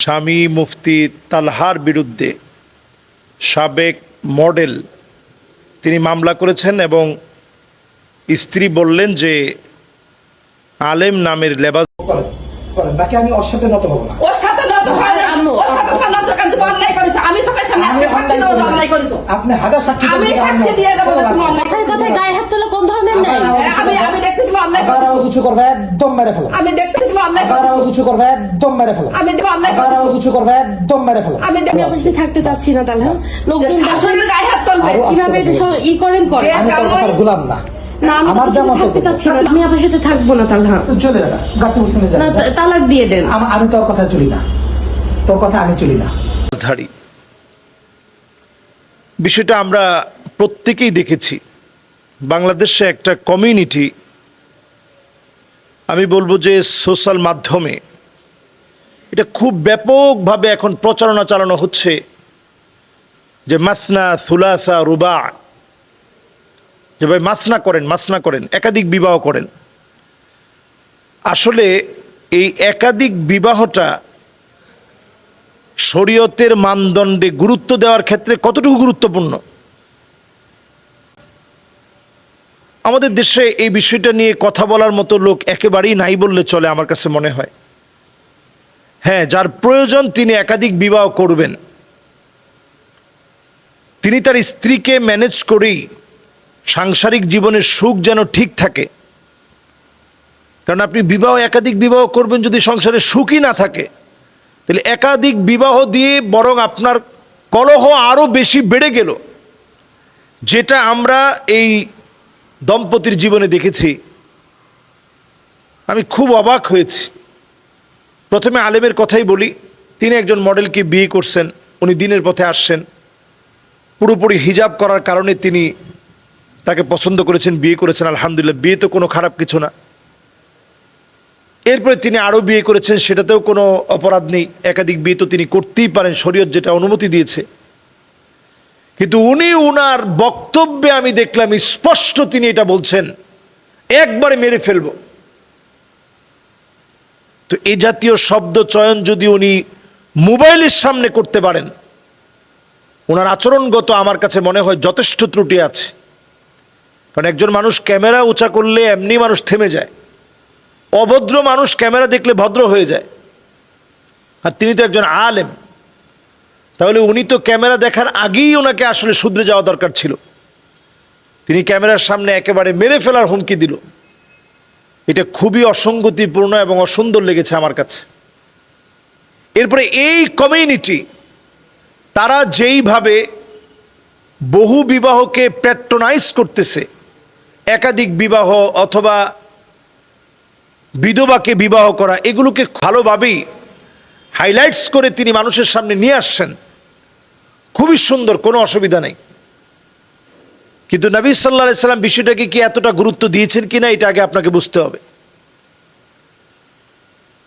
স্বামী মুফতি তালহার বিরুদ্ধে সাবেক মডেল তিনি মামলা করেছেন এবং স্ত্রী বললেন যে আলেম নামের লেবাস করেন নাকি আমি ওর সাথে নত হব না। ওর সাথে নত হয় না, ওর সাথে নত কেন তুমি অন্যায় করেছো? আমি সবাই সামনে আজকে সাক্ষী দেব যে অন্যায় করেছো। আপনি হাজার সাক্ষী দেন, আমি সাক্ষী দিয়ে দেব যে তুমি অন্যায় কথায় কথায় গায়ে হাত তোলা কোন ধরনের ন্যায়? আমি দেখতে তুমি অন্যায় আবার করেছো। কিছু করবে একদম মেরে ফেলো। আমি দেখতে তুমি অন্যায় আবার করেছো। কিছু করবে একদম মেরে ফেলো। আমি দেখতে অন্যায় আবার করেছো। কিছু করবে একদম মেরে ফেলো। আমি দেখতে অবশ্যই থাকতে চাচ্ছি না তাহলে লোকজন শাশুড়ির গায়ে হাত তুলবে। আরো কিভাবে এটা সব ই করেন করেন। আমি তোর কথার গোলাম না। না আমি আমার আপনার যা সাথে মত থাকতে চাচ্ছি না, আমি আপনার সাথে থাকবো না তাহলে। চলে যাবে গাতি হোসেনে না যাবে। তালাক দিয়ে দেন। আমি তোর কথা চলি না, তোর কথা আমি চলি না। ধারী বিষয়টা আমরা প্রত্যেকেই দেখেছি। বাংলাদেশে একটা কমিউনিটি, আমি বলবো যে সোশ্যাল মাধ্যমে এটা খুব ব্যাপকভাবে এখন প্রচারণা চালানো হচ্ছে যে মাসনা সুলাসা রুবা, যে ভাই মাসনা করেন একাধিক বিবাহ করেন। আসলে এই একাধিক বিবাহটা শরীয়তের মানদণ্ডে গুরুত্ব দেওয়ার ক্ষেত্রে কতটুকু গুরুত্বপূর্ণ? আমাদের দেশে এই বিষয়টা নিয়ে কথা বলার মতো লোক একেবারেই নাই বললে চলে আমার কাছে মনে হয়। হ্যাঁ, যার প্রয়োজন তিনি একাধিক বিবাহ করবেন, তিনি তার স্ত্রীকে ম্যানেজ করেই সাংসারিক জীবনের সুখ যেন ঠিক থাকে। কারণ আপনি একাধিক বিবাহ করবেন যদি সংসারে সুখই না থাকে, তাহলে একাধিক বিবাহ দিয়ে বরং আপনার কলহ আরো বেশি বেড়ে গেল। যেটা আমরা এই দম্পতির জীবনে দেখেছি, আমি খুব অবাক হয়েছি। প্রথমে আলেমের কথাই বলি, তিনি একজন মডেলকে বিয়ে করছেন, উনি দিনের পথে আসছেন, পুরোপুরি হিজাব করার কারণে তিনি তাকে পছন্দ করেছেন, বিয়ে করেছেন। আলহামদুলিল্লাহ, বিয়ে তো কোনো খারাপ কিছু না। এরপরে তিনি আরও বিয়ে করেছেন, সেটাতেও কোনো অপরাধ নেই, একাধিক বিয়ে তো তিনি করতেই পারেন, শরীয়ত যেটা অনুমতি দিয়েছে। কিন্তু উনি উনার বক্তব্যে আমি দেখলাম স্পষ্ট তিনি এটা বলছেন একবারে মেরে ফেলব। তো এই জাতীয় শব্দ চয়ন যদি উনি মোবাইলের সামনে করতে পারেন, ওনার আচরণগত আমার কাছে মনে হয় যথেষ্ট ত্রুটি আছে। কারণ একজন মানুষ ক্যামেরা উঁচা করলে এমনি মানুষ থেমে যায়, অভদ্র মানুষ ক্যামেরা দেখলে ভদ্র হয়ে যায়। আর তিনি তো একজন আলেম, তাহলে উনি তো ক্যামেরা দেখার আগেই ওনাকে আসলে শুধরে যাওয়া দরকার ছিল। তিনি ক্যামেরার সামনে একেবারে মেরে ফেলার হুমকি দিল। এটা খুবই অসঙ্গতিপূর্ণ এবং অসুন্দর লেগেছে আমার কাছে। এরপরে এই কমিউনিটি তারা যেইভাবে বহু বিবাহকে প্যাট্রোনাইজ করতেছে, একাধিক বিবাহ অথবা বিধবাকে বিবাহ করা, এগুলোকে ভালোভাবেই হাইলাইটস করে তিনি মানুষের সামনে নিয়ে আসছেন, খুবই সুন্দর, কোনো অসুবিধা নেই। কিন্তু নবী সাল্লাল্লাহু আলাইহি সাল্লাম বিষয়টাকে কি এতটা গুরুত্ব দিয়েছেন কিনা এটা আগে আপনাকে বুঝতে হবে।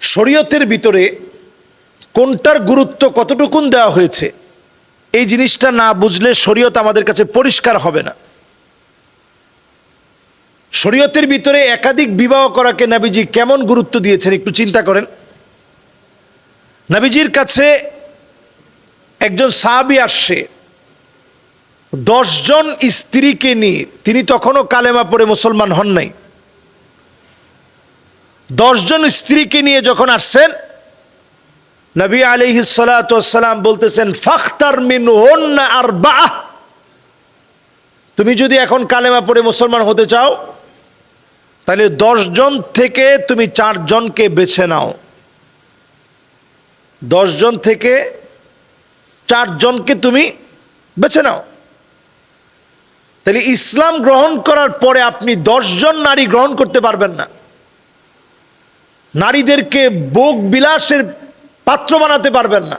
শরীয়তের ভিতরে কোনটার গুরুত্ব কতটুকুন দেওয়া হয়েছে, এই জিনিসটা না বুঝলে শরীয়ত আমাদের কাছে পরিষ্কার হবে না। শরীয়তের ভিতরে একাধিক বিবাহ করাকে নবীজি কেমন গুরুত্ব দিয়েছেন একটু চিন্তা করেন। নবীজির কাছে একজন সাহাবী আসছে 10 জন স্ত্রীকে নিয়ে, তিনি তখনও কালেমা পড়ে মুসলমান হন নাই। 10 জন স্ত্রীকে নিয়ে যখন আসছেন, নবী আলাইহিস সালাতু ওয়াস সালাম বলতেছেন ফাখতার মিনহুন্না আরবাআহ, তুমি যদি এখন কালেমা পড়ে মুসলমান হতে চাও তাহলে 10 জন থেকে তুমি 4 জনকে বেছে নাও। 10 জন থেকে 4 জনকে তুমি বেছে নাও। তাহলে ইসলাম গ্রহণ করার পরে আপনি 10 জন নারী গ্রহণ করতে পারবেন না। নারীদেরকে ভোগ বিলাসের পাত্র বানাতে পারবেন না।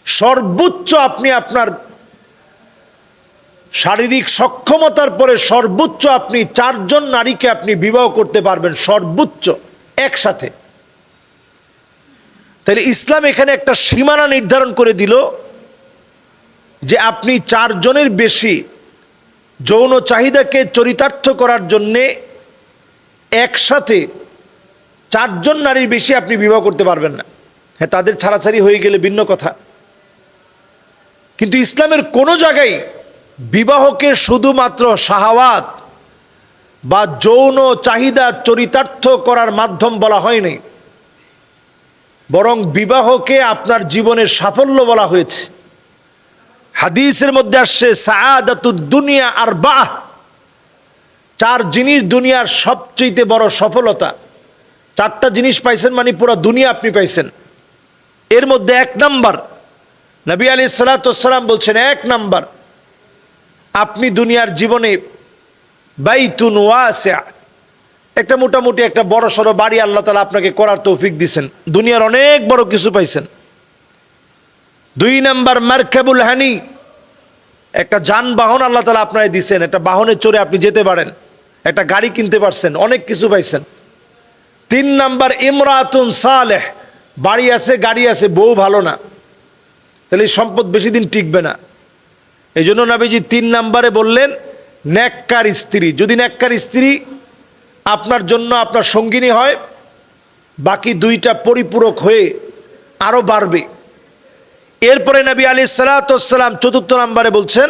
সর্বোচ্চ আপনি আপনার শারীরিক সক্ষমতার পরে সর্বোচ্চ আপনি 4 জন নারীকে আপনি বিবাহ করতে পারবেন, সর্বোচ্চ একসাথে। তাহলে ইসলাম এখানে একটা সীমানা নির্ধারণ করে দিল যে আপনি 4 জনের বেশি যৌন চাহিদাকে চরিতার্থ করার জন্যে একসাথে 4 জন নারীর বেশি আপনি বিবাহ করতে পারবেন না। হ্যাঁ, তাদের ছাড়াছাড়ি হয়ে গেলে ভিন্ন কথা, কিন্তু ইসলামের কোনো জায়গায় বিবাহকে শুধুমাত্র শাহাওয়াত বা যৌন চাহিদা চরিতার্থ করার মাধ্যম বলা হয়নি, বরং বিবাহকে আপনার জীবনের সাফল্য বলা হয়েছে। হাদিসের মধ্যে আসছে সাআদাতুদ দুনিয়া আরবাআহ, 4 জিনিস দুনিয়ার সবচেয়ে বড় সফলতা। 4টা জিনিস পাইছেন মানে পুরো দুনিয়া আপনি পাইছেন। এর মধ্যে 1 নাম্বার, নবী আলাইহিস সালাতু ওয়াস সালাম বলছেন, 1 নাম্বার, আপনি দুনিয়ার জীবনে বাইতুন ওয়াসিআ, একটা মোটামুটি একটা বড় সড়ো বাড়ি আল্লাহ তাআলা আপনাকে করার তৌফিক দিয়েছেন, দুনিয়ার অনেক বড় কিছু পাইছেন। 2 নাম্বার মারকাবুল হানি, একটা যানবাহন আল্লাহ তাআলা আপনাকে দিয়েছেন, একটা বাহনে চড়ে আপনি যেতে পারেন, একটা গাড়ি কিনতে পারছেন, অনেক কিছু পাইছেন। 3 নাম্বার ইমরাতুন সালেহ, বাড়ি আছে গাড়ি আছে, বউ ভালো না, তাহলে এই সম্পদ বেশি দিন টিকবে না। এই জন্য নবীজি 3 নাম্বারে বললেন নেককার স্ত্রী। যদি নেককার স্ত্রী আপনার জন্য আপনার সঙ্গিনী হয়, বাকি 2টা পরিপূরক হয়ে আরো বাড়বে। এরপরে নবী আলাইহিস সালাতু ওয়াস সালাম 4 নাম্বারে বলছেন,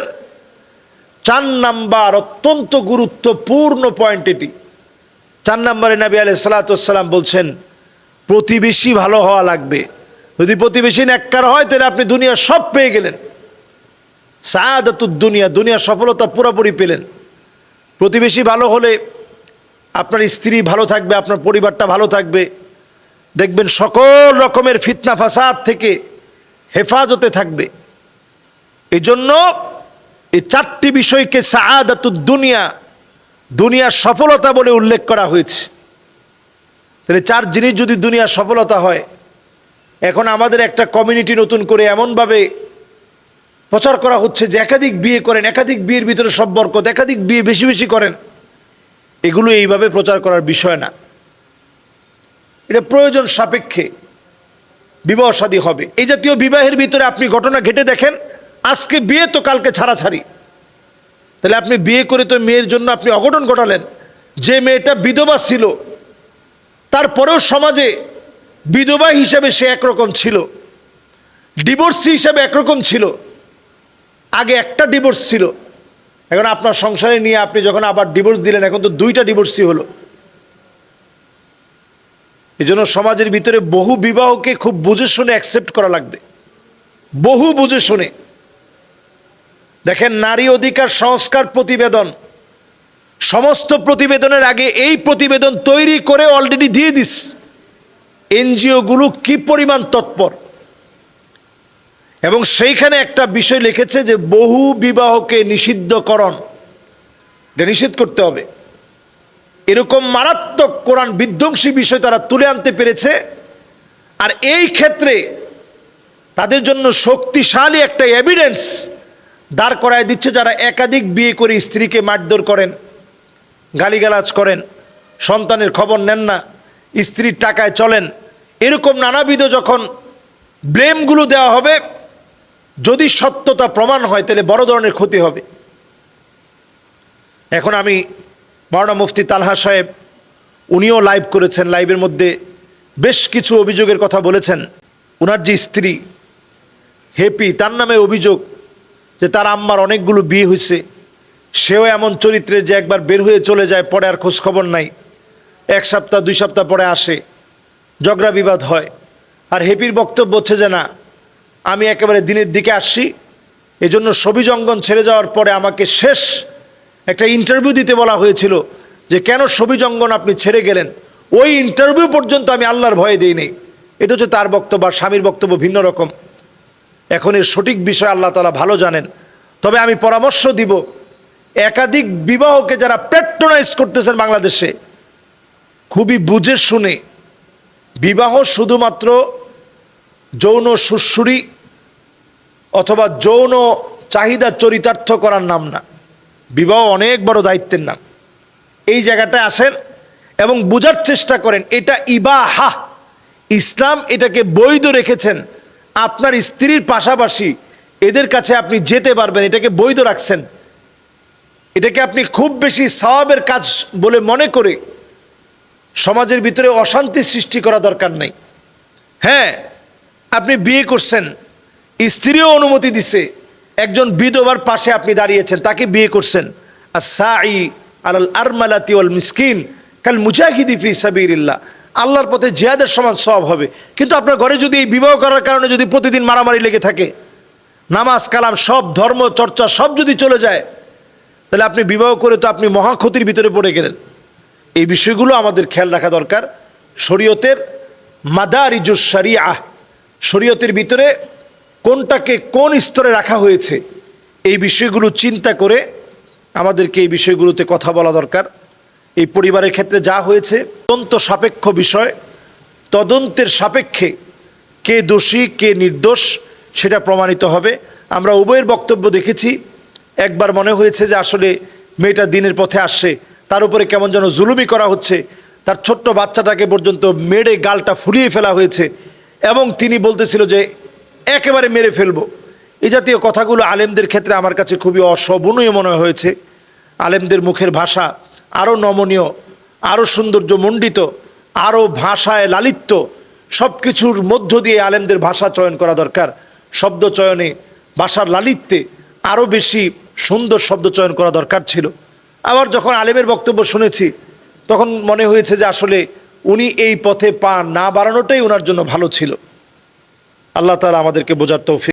4 নাম্বার অত্যন্ত গুরুত্বপূর্ণ পয়েন্ট এটি। 4 নাম্বারে নবী আলাইহিস সালাতু ওয়াস সালাম বলছেন প্রতিবেশী ভালো হওয়া লাগবে। যদি প্রতিবেশী নেককার হয় তাহলে আপনি দুনিয়া সব পেয়ে গেলেন, সাআদাতুদ দুনিয়া, দুনিয়ার সফলতা পুরোপুরি পেলেন। প্রতিবেশী ভালো হলে আপনার স্ত্রী ভালো থাকবে, আপনার পরিবারটা ভালো থাকবে, দেখবেন সকল রকমের ফিতনা ফাসাদ থেকে হেফাজতে থাকবে। এই জন্য এই 4টি বিষয়কে সাআদাতুদ দুনিয়া, দুনিয়ার সফলতা বলে উল্লেখ করা হয়েছে। তাহলে 4 জিনিস যদি দুনিয়ার সফলতা হয়, এখন আমাদের একটা কমিউনিটি নতুন করে এমনভাবে প্রচার করা হচ্ছে যে একাধিক বিয়ে করেন, একাধিক বিয়ের ভিতরে সব বরকত, একাধিক বিয়ে বেশি বেশি করেন। এগুলো এইভাবে প্রচার করার বিষয় না, এটা প্রয়োজন সাপেক্ষে বিবাহ শাদী হবে। এই জাতীয় বিবাহের ভিতরে আপনি ঘটনা ঘটে দেখেন, আজকে বিয়ে তো কালকে ছাড়াছাড়ি, তাহলে আপনি বিয়ে করে তো মেয়ের জন্য আপনি অঘটন ঘটালেন। যে মেয়েটা বিধবা ছিল, তারপরেও সমাজে বিধবা হিসেবে সে একরকম ছিল, ডিভোর্সি হিসেবে একরকম ছিল। আগে একটা ডিভোর্স ছিল, এখন আপনার সংসারে নিয়ে আপনি যখন আবার ডিভোর্স দিলেন, এখন তো 2টা ডিভোর্সই হলো। এই জন্য সমাজের ভিতরে বহু বিবাহকে খুব বুঝে শুনে অ্যাকসেপ্ট করা লাগবে, বহু বুঝে শুনে। দেখেন, নারী অধিকার সংস্কার প্রতিবেদন, সমস্ত প্রতিবেদনের আগে এই প্রতিবেদন তৈরি করে অলরেডি দিয়ে দিস এনজিও গুলো কি পরিমাণ তৎপর। এবং সেইখানে একটা বিষয় লিখেছে যে বহু বিবাহকে নিষিদ্ধকরণ, এটা নিষেধ করতে হবে। এরকম মারাত্মক কোরআন বিধ্বংসী বিষয় তারা তুলে আনতে পেরেছে। আর এই ক্ষেত্রে তাদের জন্য শক্তিশালী একটা এভিডেন্স দাঁড় করায় দিচ্ছে, যারা একাধিক বিয়ে করে স্ত্রীকে মারধর করেন, গালিগালাজ করেন, সন্তানের খবর নেন না, স্ত্রীর টাকায় চলেন, এরকম নানাবিধ যখন ব্লেমগুলো দেওয়া হবে, যদি সত্যতা প্রমাণ হয় তাহলে বড় ধরনের ক্ষতি হবে। এখন আমি মাওলানা মুফতি তালহা সাহেব, উনিও লাইভ করেছেন, লাইভের মধ্যে বেশ কিছু অভিযোগের কথা বলেছেন। ওনার যে স্ত্রী হ্যাপি, তার নামে অভিযোগ যে তার আম্মার অনেকগুলো বিয়ে হয়েছে, সেও এমন চরিত্রের যে একবার বের হয়ে চলে যায়, পরে আর খোঁজ খবর নাই, 1 সপ্তাহ 2 সপ্তাহ পরে আসে, ঝগড়া বিবাদ হয়। আর হ্যাপির বক্তব্য হচ্ছে যে না, আমি একেবারে দিনের দিকে আসছি, এজন্য সবিজ অঙ্গন ছেড়ে যাওয়ার পরে আমাকে শেষ একটা ইন্টারভিউ দিতে বলা হয়েছিল যে কেন সবিজ অঙ্গন আপনি ছেড়ে গেলেন, ওই ইন্টারভিউ পর্যন্ত আমি আল্লাহর ভয়ে দিই নেই। এটা হচ্ছে তার বক্তব্য, আর স্বামীর বক্তব্য ভিন্ন রকম। এখন এর সঠিক বিষয় আল্লাহ তাআলা ভালো জানেন। তবে আমি পরামর্শ দিব, একাধিক বিবাহকে যারা প্যাট্রোনাইজ করতেছেন বাংলাদেশে, খুবই বুঝে শুনে, বিবাহ শুধুমাত্র যৌন সুশ্রুরি অথবা যৌন চাহিদা চরিতার্থ করার নাম না, বিবাহ অনেক বড় দায়িত্বের নাম। এই জায়গাটায় আসেন এবং বোঝার চেষ্টা করেন, এটা ইবাহা, ইসলাম এটাকে বৈধ রেখেছেন। আপনার স্ত্রীর পাশাপাশি এদের কাছে আপনি যেতে পারবেন, এটাকে বৈধ রাখছেন। এটাকে আপনি খুব বেশি সওয়াবের কাজ বলে মনে করে সমাজের ভিতরে অশান্তি সৃষ্টি করা দরকার নেই। হ্যাঁ, আপনি বিয়ে করছেন, স্ত্রীও অনুমতি দিছে, একজন বিধবার পাশে আপনি দাঁড়িয়েছেন, তাকে বিয়ে করছেন। as-sa'i আলাল আরমালাতি ওয়াল মিসকিন কাল মুজাহিদি ফি সাবিলিল্লাহ, আল্লাহর পথে জিহাদের সমান সওয়াব হবে। কিন্তু আপনার ঘরে যদি এই বিবাহ করার কারণে যদি প্রতিদিন মারামারি লেগে থাকে, নামাজ কালাম সব ধর্ম চর্চা সব যদি চলে যায়, তাহলে আপনি বিবাহ করে তো আপনি মহা ক্ষতির ভিতরে পড়ে গেলেন। এই বিষয়গুলো আমাদের খেয়াল রাখা দরকার। শরীয়তের মাদারিজুস শরিয়াহ, শরীয়তের ভিতরে কোনটাকে কোন স্তরে রাখা হয়েছে, এই বিষয়গুলো চিন্তা করে আমাদেরকে এই বিষয়গুলোতে কথা বলা দরকার। এই পরিবারের ক্ষেত্রে যা হয়েছে তদন্ত সাপেক্ষ বিষয়, তদন্তের সাপেক্ষে কে দোষী কে নির্দোষ সেটা প্রমাণিত হবে। আমরা উভয়ের বক্তব্য দেখেছি। একবার মনে হয়েছে যে আসলে মেয়েটা দিনের পথে আসছে, তার উপরে কেমন যেন জুলুমি করা হচ্ছে, তার ছোট্ট বাচ্চাটাকে পর্যন্ত মেরে গালটা ফুলিয়ে ফেলা হয়েছে, এবং তিনি বলতেছিল যে একেবারে মেরে ফেলবো। এই জাতীয় কথাগুলো আলেমদের ক্ষেত্রে আমার কাছে খুবই অশোভনীয় মনে হয়েছে। আলেমদের মুখের ভাষা আরও নমনীয়, আরও সৌন্দর্যমণ্ডিত, আরও ভাষায় লালিত্য, সব কিছুর মধ্য দিয়ে আলেমদের ভাষা চয়ন করা দরকার। শব্দ চয়নে, ভাষার লালিত্যে আরও বেশি সুন্দর শব্দ চয়ন করা দরকার ছিল। আবার যখন আলেমের বক্তব্য শুনেছি, তখন মনে হয়েছে যে আসলে উনি এই পথে পা না বাড়ানোটাই ওনার জন্য ভালো ছিল। আল্লাহ তাআলা আমাদেরকে বোঝার তৌফিক